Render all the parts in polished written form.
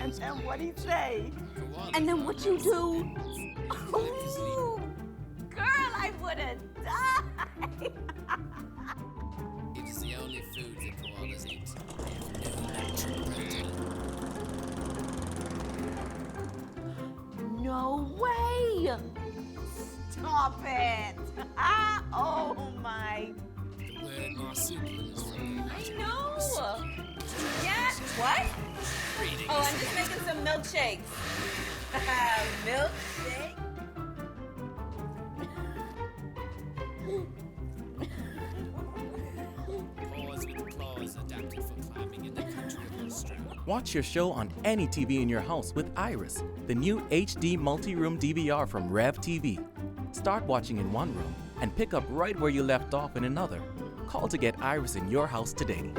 And then what'd he say? And then what you do? Ooh, girl, I would have died. It is the only food that koalas eat. They have no natural protein. No way! Stop it! Oh my! The word marsupial is from the I Latin know! Yeah, what? reading. Oh, I'm just making some milkshakes. Milkshake? Paws with claws adapted for climbing in the country of Australia. Watch your show on any TV in your house with Iris, the new HD multi-room DVR from Rev TV. Start watching in one room and pick up right where you left off in another. Call to get Iris in your house today.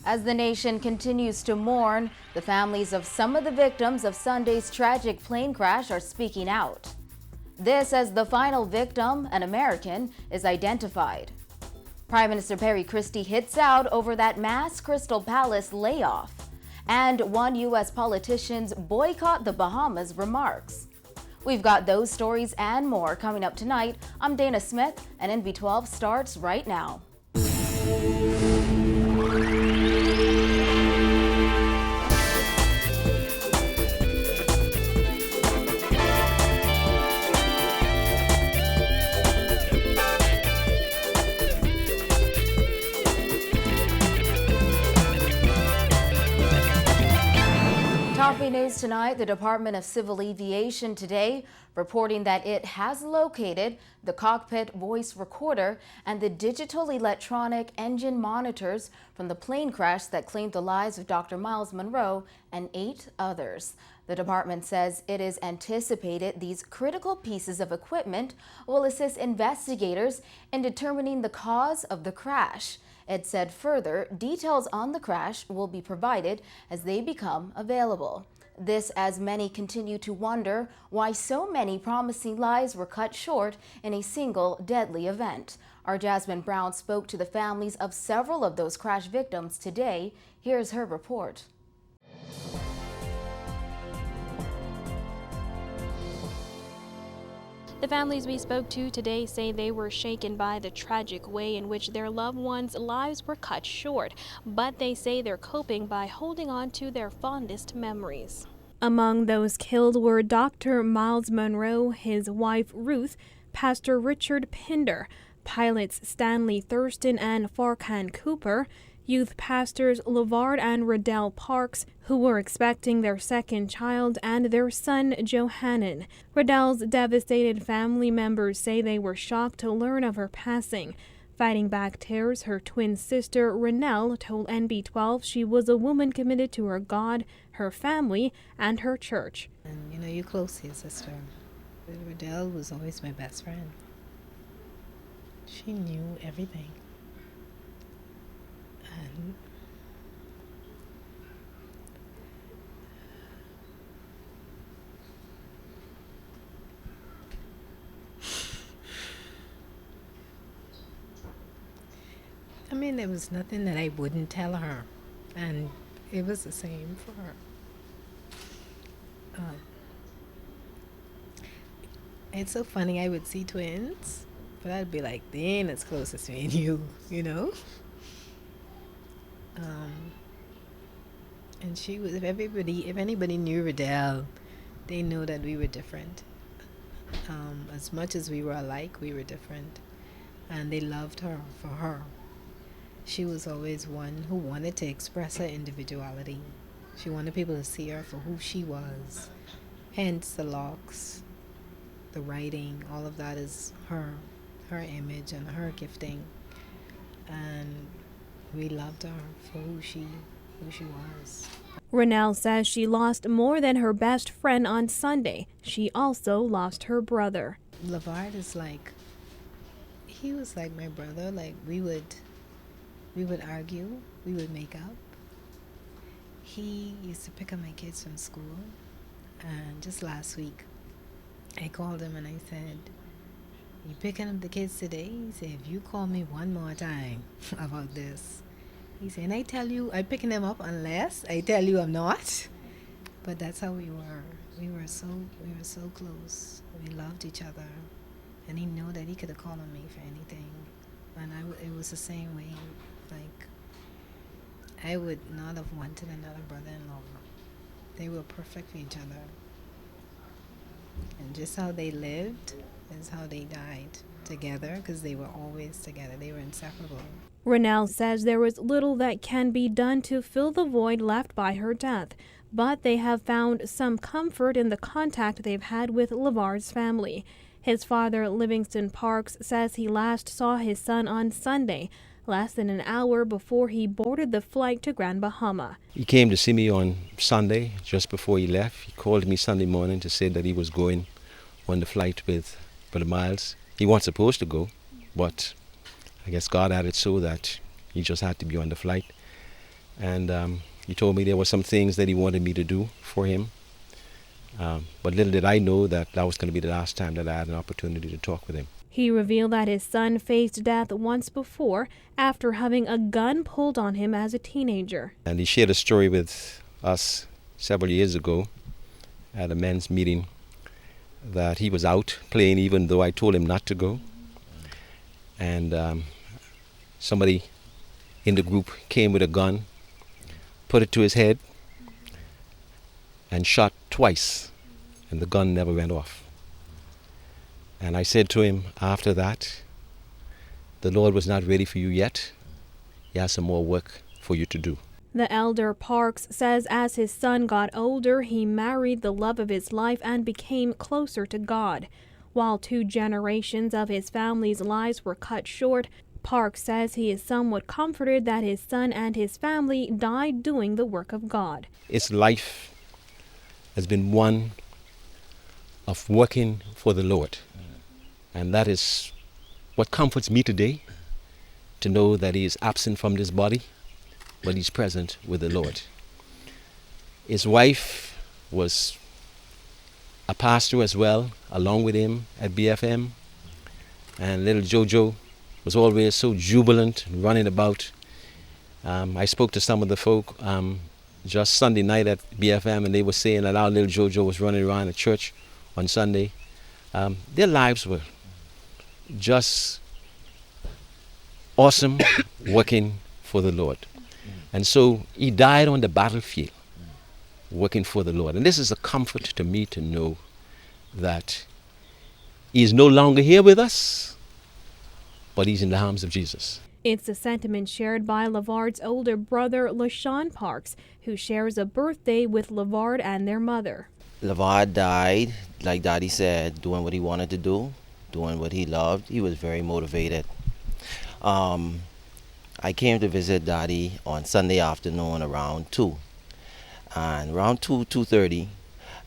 As the nation continues to mourn, the families of some of the victims of Sunday's tragic plane crash are speaking out. This as the final victim, an American, is identified. Prime Minister Perry Christie hits out over that mass Crystal Palace layoff. And one U.S. politician's boycott the Bahamas remarks. We've got those stories and more coming up tonight. I'm Dana Smith, and NB12 starts right now. Topping news tonight, the Department of Civil Aviation today reporting that it has located the cockpit voice recorder and the digital electronic engine monitors from the plane crash that claimed the lives of Dr. Miles Monroe and 8 others. The department says it is anticipated these critical pieces of equipment will assist investigators in determining the cause of the crash. It said further, details on the crash will be provided as they become available. This as many continue to wonder why so many promising lives were cut short in a single deadly event. Our Jasmine Brown spoke to the families of several of those crash victims today. Here's her report. The families we spoke to today say they were shaken by the tragic way in which their loved ones' lives were cut short, but they say they're coping by holding on to their fondest memories. Among those killed were Dr. Miles Monroe, his wife Ruth, Pastor Richard Pinder, pilots Stanley Thurston and Farkan Cooper, youth pastors Lavard and Riddell Parks, who were expecting their second child, and their son Johannan. Riddell's devastated family members say they were shocked to learn of her passing. Fighting back tears, her twin sister Renelle told NB12 she was a woman committed to her God, her family, and her church. And you know, you're close to your sister. But Riddell was always my best friend. She knew everything. And I mean, there was nothing that I wouldn't tell her, and it was the same for her. It's so funny, I would see twins, but I'd be like, they ain't as close as me and you know? And she was, if anybody knew Riddell, they know that we were different. As much as we were alike, we were different. And they loved her for her. She was always one who wanted to express her individuality. She wanted people to see her for who she was. Hence the locks, the writing, all of that is her image and her gifting. And we loved her for who she was. Renelle says she lost more than her best friend on Sunday. She also lost her brother. Lavard is like, he was like my brother. Like we would argue, we would make up. He used to pick up my kids from school, and just last week I called him and I said, "You picking up the kids today?" He said, "If you call me one more time about this, He said, and I tell you, I'm picking them up unless I tell you I'm not. But that's how we were. We were so close. We loved each other. And he knew that he could have called on me for anything. And it was the same way. Like, I would not have wanted another brother-in-law. They were perfect for each other. And just how they lived is how they died together, because they were always together. They were inseparable. Rennell says there was little that can be done to fill the void left by her death, but they have found some comfort in the contact they've had with LeVard's family. His father, Livingston Parks, says he last saw his son on Sunday, less than an hour before he boarded the flight to Grand Bahama. He came to see me on Sunday, just before he left. He called me Sunday morning to say that he was going on the flight with Brother Miles. He wasn't supposed to go, but I guess God had it so that he just had to be on the flight. And he told me there were some things that he wanted me to do for him. But little did I know that that was going to be the last time that I had an opportunity to talk with him. He revealed that his son faced death once before after having a gun pulled on him as a teenager. And he shared a story with us several years ago at a men's meeting that he was out playing even though I told him not to go. And somebody in the group came with a gun, put it to his head, and shot twice, and the gun never went off. And I said to him after that, the Lord was not ready for you yet. He has some more work for you to do. The elder Parks says as his son got older, he married the love of his life and became closer to God. While 2 generations of his family's lives were cut short, Parks says he is somewhat comforted that his son and his family died doing the work of God. His life has been one of working for the Lord. And that is what comforts me today, to know that he is absent from this body, but he's present with the Lord. His wife was a pastor as well, along with him at BFM. And little Jojo was always so jubilant and running about. I spoke to some of the folk just Sunday night at BFM, and they were saying that our little Jojo was running around the church on Sunday. Their lives were just awesome, working for the Lord. And so he died on the battlefield, working for the Lord. And this is a comfort to me to know that he is no longer here with us, but he's in the arms of Jesus. It's a sentiment shared by LeVard's older brother, LaShawn Parks, who shares a birthday with LeVard and their mother. LeVard died, like Daddy said, doing what he wanted to do, doing what he loved. He was very motivated. I came to visit Daddy on Sunday afternoon around 2. And around 2:30,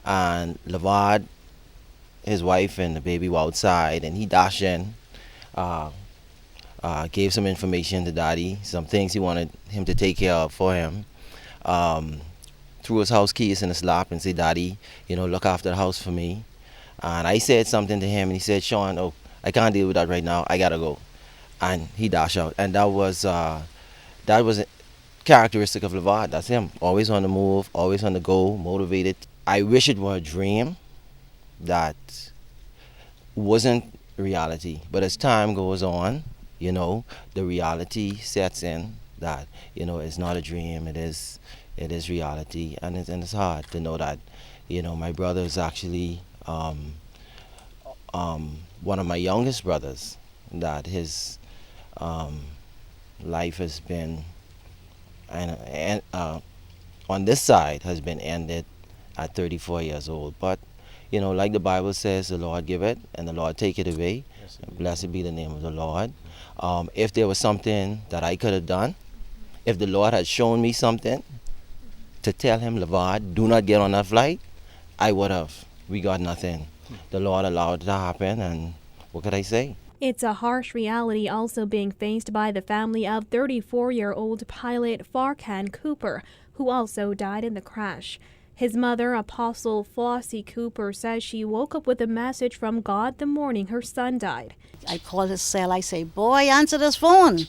and LeVard, his wife and the baby were outside, and he dashed in, gave some information to Daddy, some things he wanted him to take care of for him. Threw his house keys in his lap and said, Daddy, look after the house for me. And I said something to him, and he said, Sean, I can't deal with that right now. I gotta go. And he dashed out. And that was a characteristic of LeVard. That's him. Always on the move, always on the go, motivated. I wish it were a dream that wasn't reality. But as time goes on, the reality sets in that, it's not a dream. It is reality. And it's hard to know that, my brother is actually one of my youngest brothers, that his life has been, and on this side, has been ended at 34 years old. But, like the Bible says, the Lord give it and the Lord take it away. Blessed be the name of the Lord. If there was something that I could have done, if the Lord had shown me something to tell him, LeVard, do not get on that flight, I would have. We got nothing. The Lord allowed it to happen, and what could I say? It's a harsh reality also being faced by the family of 34-year-old pilot Farkan Cooper, who also died in the crash. His mother, Apostle Flossie Cooper, says she woke up with a message from God the morning her son died. I called his cell. I say, boy, answer this phone.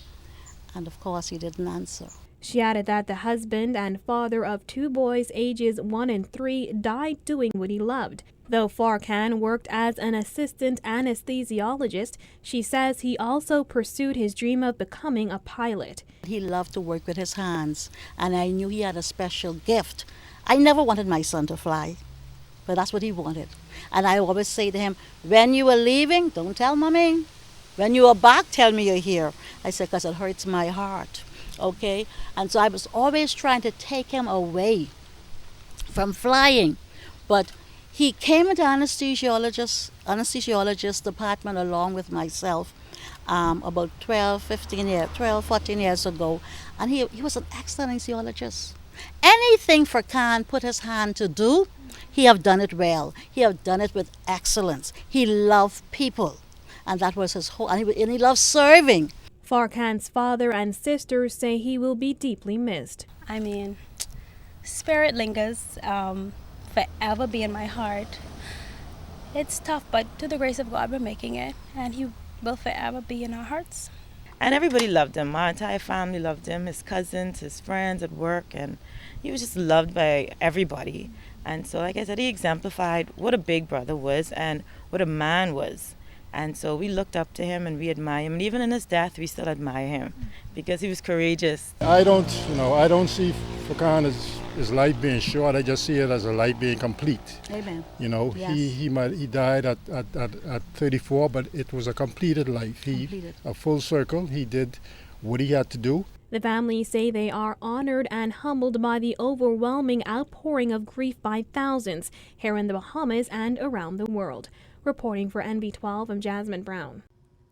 And of course, he didn't answer. She added that the husband and father of 2 boys ages 1 and 3 died doing what he loved. Though Farkan worked as an assistant anesthesiologist, she says he also pursued his dream of becoming a pilot. He loved to work with his hands, and I knew he had a special gift. I never wanted my son to fly, but that's what he wanted. And I always say to him, when you are leaving, don't tell mommy. When you are back, tell me you're here. I said, because it hurts my heart. Okay? And so I was always trying to take him away from flying. But he came into anesthesiologist department along with myself about 12, 14 years ago. And he was an excellent anesthesiologist. Anything Farkan put his hand to do, he have done it well. He have done it with excellence. He loved people. And that was his whole, and he loved serving. Farkan's father and sisters say he will be deeply missed. I mean, spirit lingers, forever be in my heart. It's tough, but to the grace of God, we're making it, and he will forever be in our hearts. And everybody loved him. My entire family loved him, his cousins, his friends at work, and he was just loved by everybody. And so, like I said, he exemplified what a big brother was and what a man was. And so we looked up to him and we admire him. And even in his death, we still admire him because he was courageous. I don't see Farkan as his life being short. I just see it as a life being complete. Amen. Yes. He died at 34, but it was a completed life. A full circle. He did what he had to do. The family say they are honored and humbled by the overwhelming outpouring of grief by thousands here in the Bahamas and around the world. Reporting for NB12, I'm Jasmine Brown.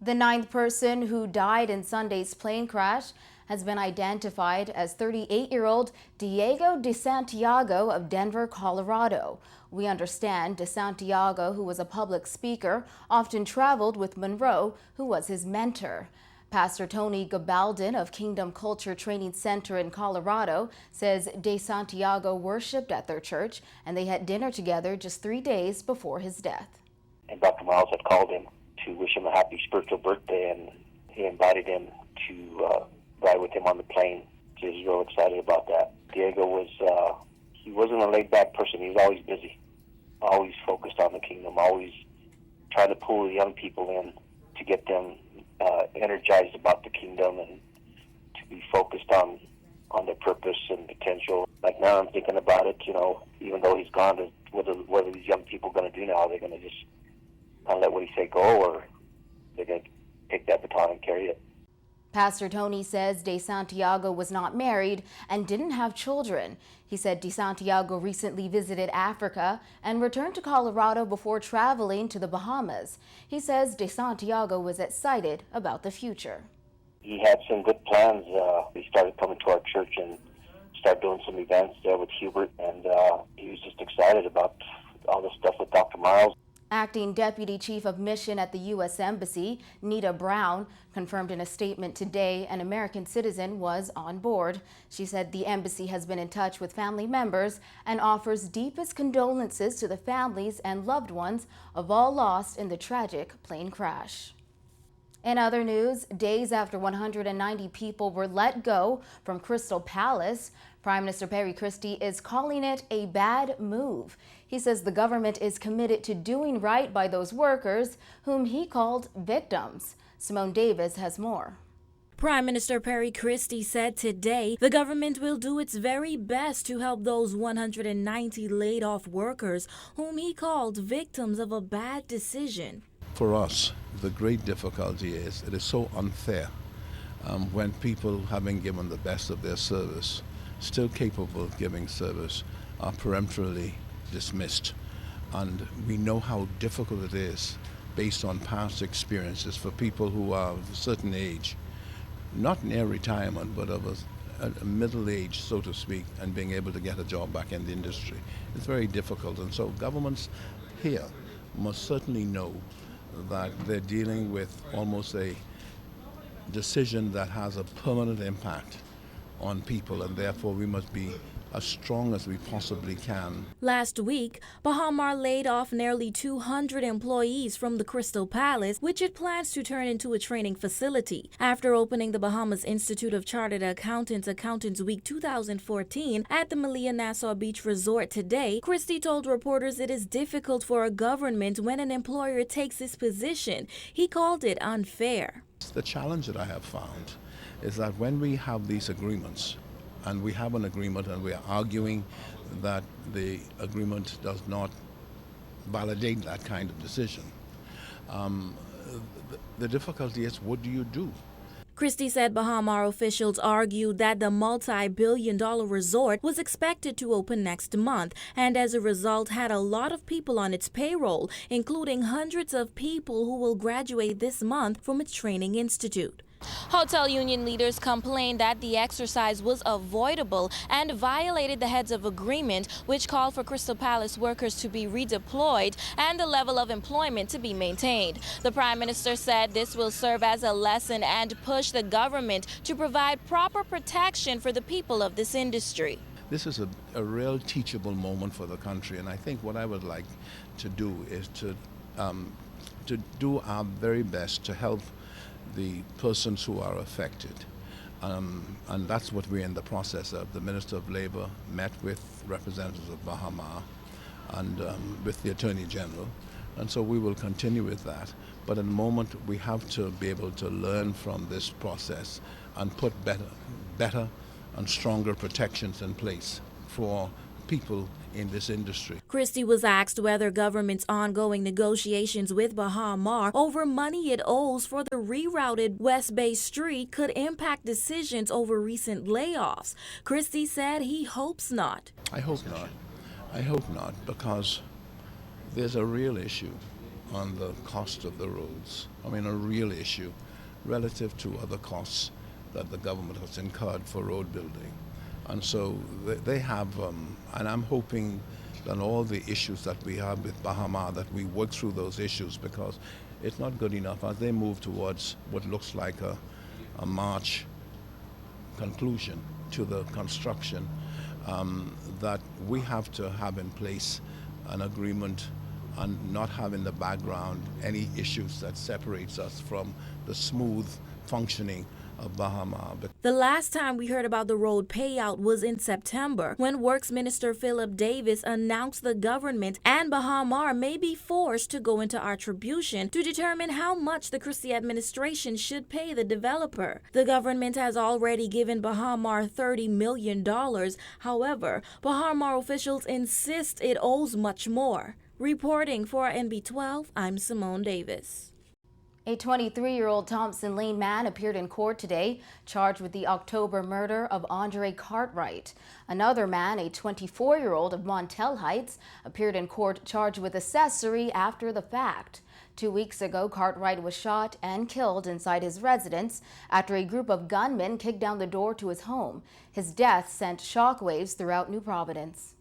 The 9th person who died in Sunday's plane crash has been identified as 38-year-old Diego de Santiago of Denver, Colorado. We understand de Santiago, who was a public speaker, often traveled with Monroe, who was his mentor. Pastor Tony Gabaldon of Kingdom Culture Training Center in Colorado says de Santiago worshiped at their church and they had dinner together just 3 days before his death. And Dr. Miles had called him to wish him a happy spiritual birthday, and he invited him to ride with him on the plane. He was real excited about that. Diego he wasn't a laid-back person. He was always busy, always focused on the kingdom, always trying to pull the young people in to get them energized about the kingdom and to be focused on their purpose and potential. Like now I'm thinking about it, even though he's gone, what are these young people going to do now? Are they going to just let what he say go, or they're going to take that baton and carry it? Pastor Tony says de Santiago was not married and didn't have children. He said de Santiago recently visited Africa and returned to Colorado before traveling to the Bahamas. He says de Santiago was excited about the future. He had some good plans. He started coming to our church and started doing some events there with Hubert, and he was just excited about all this stuff with Dr. Miles. Acting Deputy Chief of Mission at the U.S. Embassy, Nita Brown, confirmed in a statement today an American citizen was on board. She said the embassy has been in touch with family members and offers deepest condolences to the families and loved ones of all lost in the tragic plane crash. In other news, days after 190 people were let go from Crystal Palace, Prime Minister Perry Christie is calling it a bad move. He says the government is committed to doing right by those workers, whom he called victims. Simone Davis has more. Prime Minister Perry Christie said today the government will do its very best to help those 190 laid-off workers, whom he called victims of a bad decision. For us, the great difficulty is it is so unfair when people, having given the best of their service, still capable of giving service, are peremptorily dismissed. And we know how difficult it is, based on past experiences, for people who are of a certain age, not near retirement, but of a middle age, so to speak, and being able to get a job back in the industry. It's very difficult. And so governments here must certainly know that they're dealing with almost a decision that has a permanent impact on people, and therefore we must be as strong as we possibly can. Last week, Baha laid off nearly 200 employees from the Crystal Palace, which it plans to turn into a training facility. After opening the Bahamas Institute of Chartered Accountants Accountants Week 2014 at the Malia Nassau Beach Resort today, Christie told reporters it is difficult for a government when an employer takes this position. He called it unfair. The challenge that I have found is that when we have these agreements, and we have an agreement and we are arguing that the agreement does not validate that kind of decision, the difficulty is, what do you do? Christie said Baha officials argued that the multi-billion-dollar resort was expected to open next month and as a result had a lot of people on its payroll, including hundreds of people who will graduate this month from its training institute. Hotel union leaders complained that the exercise was avoidable and violated the heads of agreement, which called for Crystal Palace workers to be redeployed and the level of employment to be maintained. The Prime Minister said this will serve as a lesson and push the government to provide proper protection for the people of this industry. This is a real teachable moment for the country, and I think what I would like to do is to do our very best to help the persons who are affected. And that's what we're in the process of. The Minister of Labor met with representatives of Bahama and with the Attorney General. And so we will continue with that. But at the moment, we have to be able to learn from this process and put better and stronger protections in place for people in this industry. Christie was asked whether government's ongoing negotiations with Baha over money it owes for the rerouted West Bay Street could impact decisions over recent layoffs. Christie said he hopes not. I hope not. I hope not, because there's a real issue on the cost of the roads. I mean, a real issue relative to other costs that the government has incurred for road building. And so they have, and I'm hoping that all the issues that we have with Bahama, that we work through those issues, because it's not good enough as they move towards what looks like a March conclusion to the construction, that we have to have in place an agreement and not have in the background any issues that separates us from the smooth functioning of Bahama. The last time we heard about the road payout was in September, when Works Minister Philip Davis announced the government and Bahama may be forced to go into attribution to determine how much the Christie administration should pay the developer. The government has already given Bahama $30 million. However, Bahama officials insist it owes much more. Reporting for NB12, I'm Simone Davis. A 23-year-old Thompson Lane man appeared in court today, charged with the October murder of Andre Cartwright. Another man, a 24-year-old of Montel Heights, appeared in court charged with accessory after the fact. 2 weeks ago, Cartwright was shot and killed inside his residence after a group of gunmen kicked down the door to his home. His death sent shockwaves throughout New Providence.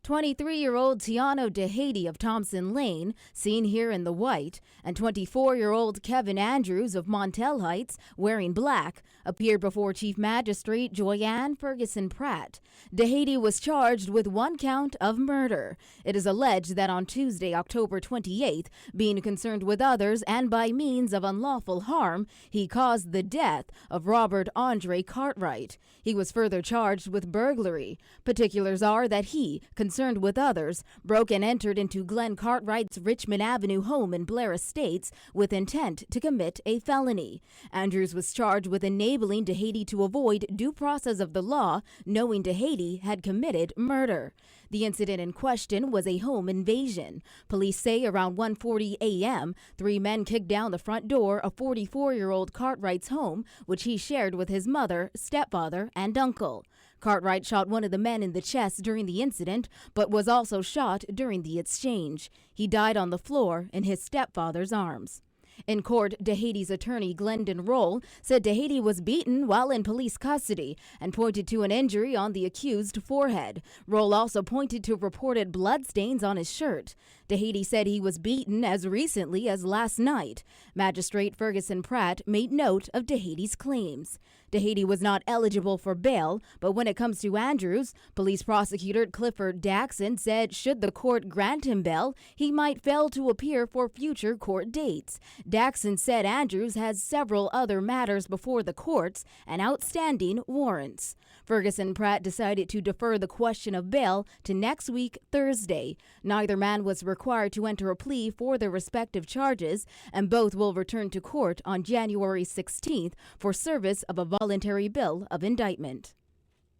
23-year-old Tiano DeHaty of Thompson Lane, seen here in the white, and 24-year-old Kevin Andrews of Montel Heights, wearing black, appeared before Chief Magistrate Joyanne Ferguson Pratt. DeHaty was charged with 1 count of murder. It is alleged that on Tuesday, October 28th, being concerned with others and by means of unlawful harm, he caused the death of Robert Andre Cartwright. He was further charged with burglary. Particulars are that he, concerned with others, broke and entered into Glenn Cartwright's Richmond Avenue home in Blair Estates with intent to commit a felony. Andrews was charged with enabling DeHaty to avoid due process of the law, knowing DeHaty had committed murder. The incident in question was a home invasion. Police say around 1:40 a.m., 3 men kicked down the front door of 44-year-old Cartwright's home, which he shared with his mother, stepfather, and uncle. Cartwright shot one of the men in the chest during the incident, but was also shot during the exchange. He died on the floor in his stepfather's arms. In court, DeHaty's attorney, Glendon Roll, said DeHaty was beaten while in police custody and pointed to an injury on the accused's forehead. Roll also pointed to reported bloodstains on his shirt. DeHaty said he was beaten as recently as last night. Magistrate Ferguson Pratt made note of DeHaty's claims. DeHady was not eligible for bail, but when it comes to Andrews, police prosecutor Clifford Daxon said should the court grant him bail, he might fail to appear for future court dates. Daxon said Andrews has several other matters before the courts and outstanding warrants. Ferguson Pratt decided to defer the question of bail to next week, Thursday. Neither man was required to enter a plea for their respective charges, and both will return to court on January 16th for service of a voluntary bill of indictment.